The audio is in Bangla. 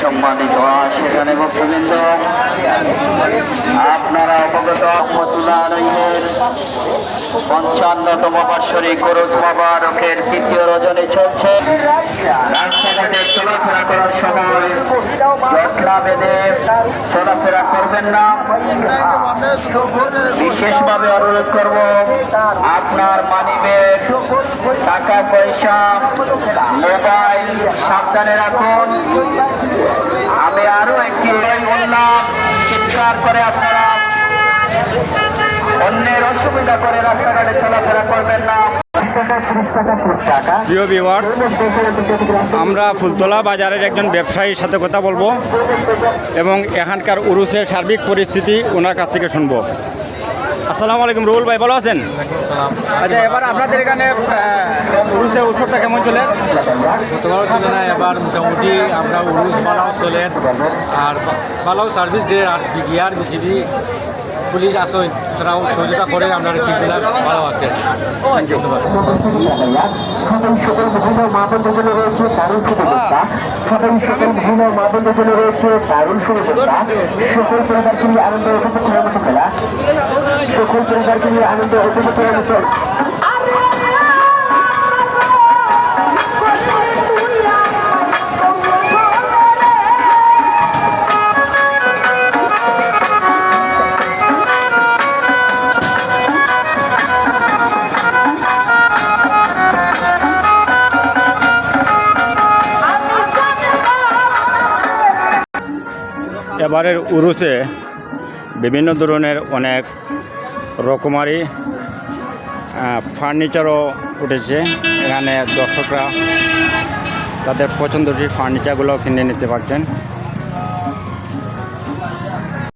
সম্মানিত সেখানে ভক্তবৃন্দ, আপনারা অবগত রহমতুল্লাহের 55তম বার্ষিক কোরস মোবারকের তৃতীয় রজনী চলছে। রাস্তাঘাটে চলাফেরা করার সময় জটলা বেঁধে চলাফেরা করবেন না। বিশেষভাবে অনুরোধ করব, আপনার মানিব্যাগ, টাকা পয়সা, মোবাইল সাবধানে রাখুন। আমি আরো একটি বললাম, চিৎকার করে আপনারা অন্যের অসুবিধা করে রাস্তাঘাটে চলাফেরা করবেন না। প্রিয় ভিউয়ার্স, আমরা ফুলতলা বাজারের একজন ব্যবসায়ীর সাথে কথা বলবো এবং এখানকার উরুসের সার্বিক পরিস্থিতি ওনার কাছ থেকে শুনবো। আসসালামু আলাইকুম, রুহুল ভাই, ভালো আছেন? আচ্ছা, এবার আপনাদের এখানে উরুসের উৎসবটা কেমন চলে? গতবার তুলনায় এবার মোটামুটি আমরা উরুস ভালো চলেন আর ভালো সার্ভিস দিয়ে, আর বিডিআর বিসিবি পুলিশ আসেন, তারাও সহযোগিতা করে, আমরা সিটগুলো ভালো আছে। সকল মহিলা মা বন্ধুগুলো রয়েছে দারুণ সুব্যবস্থা, সকল মহিলা মা বন্ধুগুলো রয়েছে দারুণ সুব্যবস্থা। সকল পরিবারকে নিয়ে আনন্দ উপভোগ করার মতো খেলা, সকল পরিবারকে নিয়ে আনন্দ উপভোগ করার মতো। এবারের উরুসে বিভিন্ন ধরনের অনেক রকমারি ফার্নিচারও উঠেছে। এখানে দর্শকরা তাদের পছন্দসই ফার্নিচারগুলো কিনে নিতে পারছেন।